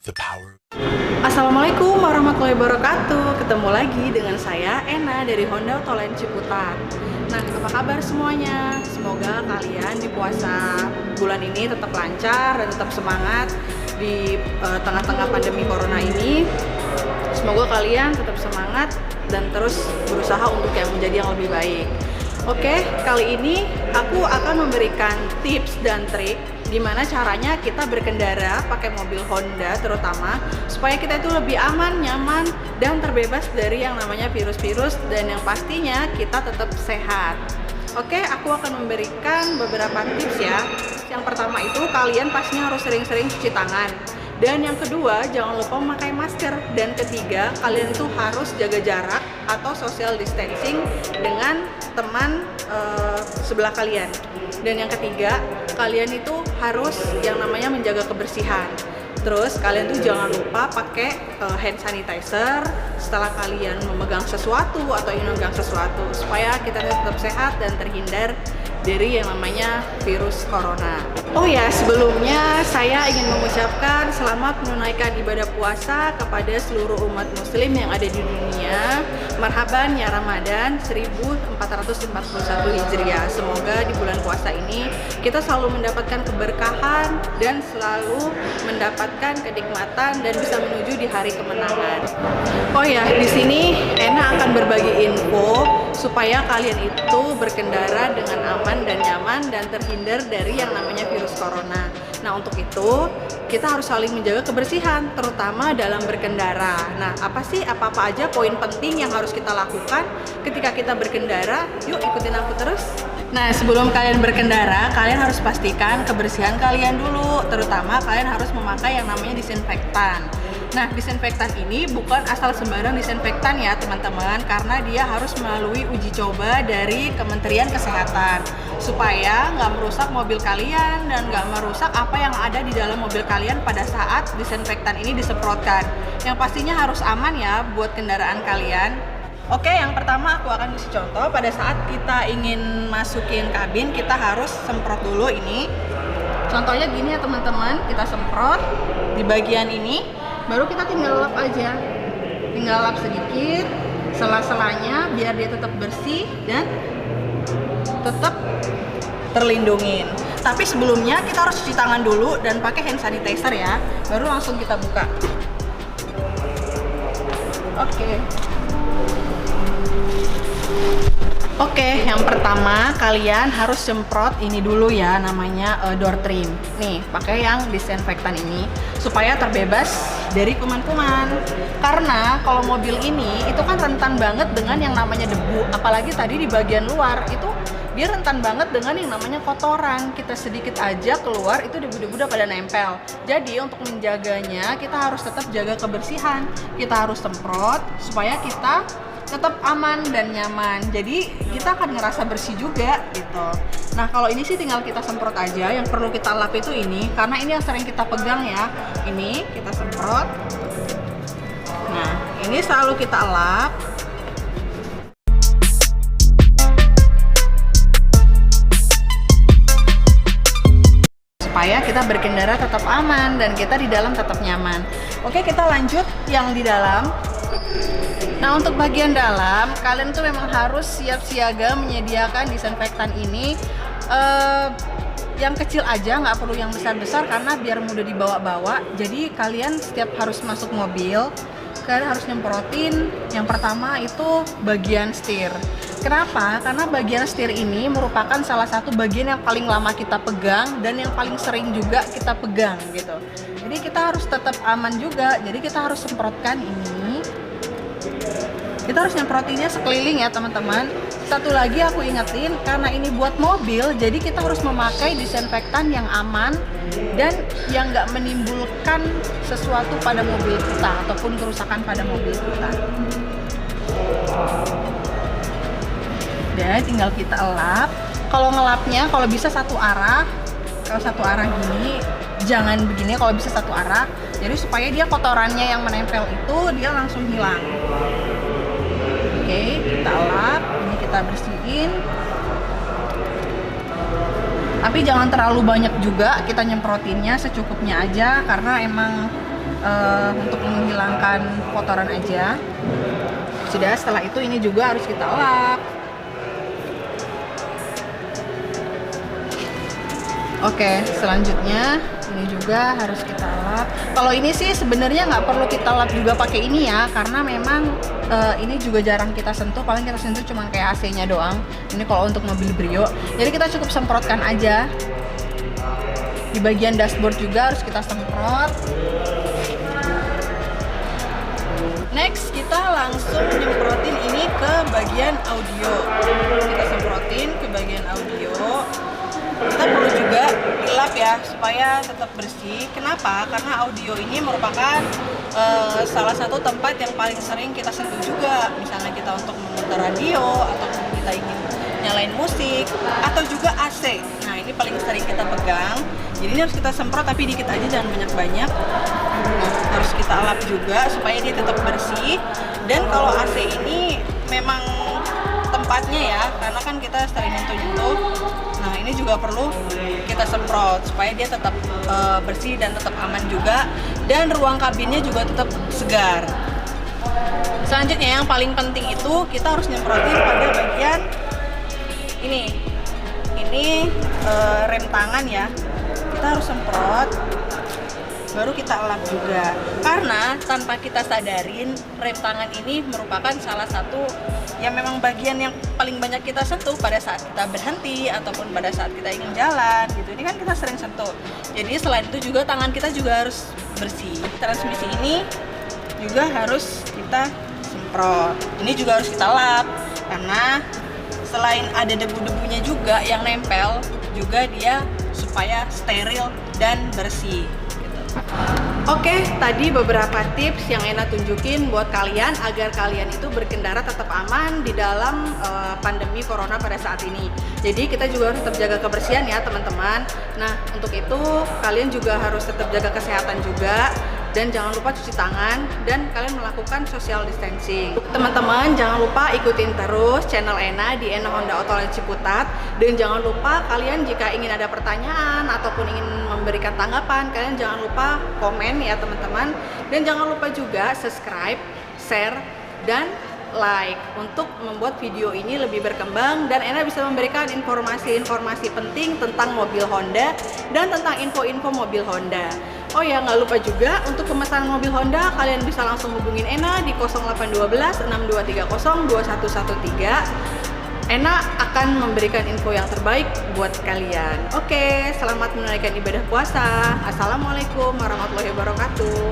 The power. Assalamualaikum warahmatullahi wabarakatuh. Ketemu lagi dengan saya Ena dari Honda Autoline Ciputat. Nah, apa kabar semuanya? Semoga kalian di puasa bulan ini tetap lancar dan tetap semangat di tengah-tengah pandemi corona ini. Semoga kalian tetap semangat dan terus berusaha untuk yang menjadi yang lebih baik. Oke, kali ini aku akan memberikan tips dan trik gimana caranya kita berkendara pakai mobil Honda terutama supaya kita itu lebih aman, nyaman, dan terbebas dari yang namanya virus-virus dan yang pastinya kita tetap sehat. Oke, aku akan memberikan beberapa tips ya. Yang pertama itu kalian pastinya harus sering-sering cuci tangan. Dan yang kedua, jangan lupa memakai masker. Dan ketiga, kalian itu harus jaga jarak atau social distancing dengan teman sebelah kalian. Dan yang ketiga, kalian itu harus yang namanya menjaga kebersihan. Terus kalian tuh jangan lupa pakai hand sanitizer setelah kalian memegang sesuatu atau ingin memegang sesuatu supaya kita tetap sehat dan terhindar dari yang namanya virus corona. Oh ya, sebelumnya saya ingin mengucapkan selamat menunaikan ibadah puasa kepada seluruh umat muslim yang ada di dunia. Marhaban ya Ramadan 1441 Hijriah. Semoga di bulan puasa ini kita selalu mendapatkan keberkahan dan selalu mendapatkan kenikmatan dan bisa menuju di hari kemenangan. Oh ya, di sini Ena akan berbagi info supaya kalian itu berkendara dengan aman dan nyaman dan terhindar dari yang namanya virus corona. Nah, untuk itu kita harus saling menjaga kebersihan terutama dalam berkendara. Nah, apa aja poin penting yang harus kita lakukan ketika kita berkendara? Yuk ikutin aku terus. Nah, sebelum kalian berkendara, kalian harus pastikan kebersihan kalian dulu. Terutama kalian harus memakai yang namanya disinfektan. Nah, disinfektan ini bukan asal sembarang disinfektan ya teman-teman, karena dia harus melalui uji coba dari Kementerian Kesehatan supaya nggak merusak mobil kalian dan nggak merusak apa yang ada di dalam mobil kalian pada saat disinfektan ini disemprotkan. Yang pastinya harus aman ya buat kendaraan kalian. Oke, yang pertama aku akan kasih contoh. Pada saat kita ingin masukin kabin, kita harus semprot dulu ini. Contohnya gini ya teman-teman, kita semprot di bagian ini, baru kita tinggal lap aja. Tinggal lap sedikit, sela-selanya biar dia tetap bersih dan tetap terlindungin. Tapi sebelumnya kita harus cuci tangan dulu dan pakai hand sanitizer ya, baru langsung kita buka. Oke, yang pertama kalian harus semprot ini dulu ya, namanya door trim. Nih, pakai yang disinfektan ini supaya terbebas dari kuman-kuman. Karena kalau mobil ini itu kan rentan banget dengan yang namanya debu, apalagi tadi di bagian luar itu dia rentan banget dengan yang namanya kotoran. Kita sedikit aja keluar itu debu-debu udah pada nempel. Jadi untuk menjaganya kita harus tetap jaga kebersihan. Kita harus semprot supaya kita tetap aman dan nyaman. Jadi kita akan ngerasa bersih juga gitu. Nah, kalau ini sih tinggal kita semprot aja. Yang perlu kita lap itu ini, karena ini yang sering kita pegang ya. Ini kita semprot. Nah, ini selalu kita lap. Supaya kita berkendara tetap aman dan kita di dalam tetap nyaman. Oke, kita lanjut yang di dalam. Nah, untuk bagian dalam, kalian tuh memang harus siap siaga menyediakan disinfektan ini yang kecil aja, nggak perlu yang besar-besar karena biar mudah dibawa-bawa. Jadi kalian setiap harus masuk mobil, kalian harus nyemprotin yang pertama itu bagian setir. Kenapa? Karena bagian setir ini merupakan salah satu bagian yang paling lama kita pegang dan yang paling sering juga kita pegang gitu. Jadi kita harus tetap aman juga, jadi kita harus semprotkan ini. Kita harus nyemprotinnya sekeliling ya teman-teman. Satu lagi aku ingetin, karena ini buat mobil, jadi kita harus memakai disinfektan yang aman dan yang nggak menimbulkan sesuatu pada mobil kita ataupun kerusakan pada mobil kita. Dan tinggal kita lap. Kalau ngelapnya, kalau bisa satu arah. Kalau satu arah gini, jangan begini. Kalau bisa satu arah, jadi supaya dia kotorannya yang menempel itu dia langsung hilang. Oke, kita lap, ini kita bersihin. Tapi jangan terlalu banyak juga, kita nyemprotinnya secukupnya aja karena emang untuk menghilangkan kotoran aja. Sudah, setelah itu ini juga harus kita lap. Oke, selanjutnya ini juga harus kita lap. Kalau ini sih sebenarnya nggak perlu kita lap juga pakai ini ya, karena memang ini juga jarang kita sentuh. Paling kita sentuh cuma kayak AC-nya doang. Ini kalau untuk mobil Brio, jadi kita cukup semprotkan aja. Di bagian dashboard juga harus kita semprot. Next, kita langsung nyemprotin ini ke bagian audio. Kita semprotin ke bagian audio. Kita perlu juga dilap ya supaya tetap bersih. Kenapa? Karena audio ini merupakan salah satu tempat yang paling sering kita sentuh juga. Misalnya kita untuk memutar radio, atau kita ingin nyalain musik, atau juga AC. Nah, ini paling sering kita pegang. Jadi ini harus kita semprot tapi dikit aja, jangan banyak-banyak. Nah, harus kita lap juga supaya dia tetap bersih. Dan kalau AC ini memang tempatnya ya, karena kan kita sering nyentuh-nyentuh. Nah, ini juga perlu kita semprot supaya dia tetap bersih dan tetap aman juga, dan ruang kabinnya juga tetap segar. Selanjutnya yang paling penting itu kita harus nyemprotin pada bagian ini rem tangan ya. Kita harus semprot, baru kita lap juga, karena tanpa kita sadarin rem tangan ini merupakan salah satu yang memang bagian yang paling banyak kita sentuh pada saat kita berhenti ataupun pada saat kita ingin jalan gitu. Ini kan kita sering sentuh, jadi selain itu juga tangan kita juga harus bersih. Transmisi ini juga harus kita semprot, ini juga harus kita lap, karena selain ada debu-debunya juga yang nempel, juga dia supaya steril dan bersih. Oke, tadi beberapa tips yang Ena tunjukin buat kalian agar kalian itu berkendara tetap aman di dalam pandemi corona pada saat ini. Jadi kita juga harus tetap jaga kebersihan ya teman-teman. Nah, untuk itu kalian juga harus tetap jaga kesehatan juga. Dan jangan lupa cuci tangan dan kalian melakukan social distancing. Teman-teman, jangan lupa ikutin terus channel Ena di Ena Honda Autoland Ciputat. Dan jangan lupa kalian jika ingin ada pertanyaan ataupun ingin memberikan tanggapan, kalian jangan lupa komen ya teman-teman. Dan jangan lupa juga subscribe, share, dan like untuk membuat video ini lebih berkembang dan Ena bisa memberikan informasi-informasi penting tentang mobil Honda dan tentang info-info mobil Honda. Oh ya, nggak lupa juga untuk pemesanan mobil Honda kalian bisa langsung hubungin Ena di 0812 6230 2113. Ena akan memberikan info yang terbaik buat kalian. Oke, selamat menunaikan ibadah puasa. Assalamualaikum warahmatullahi wabarakatuh.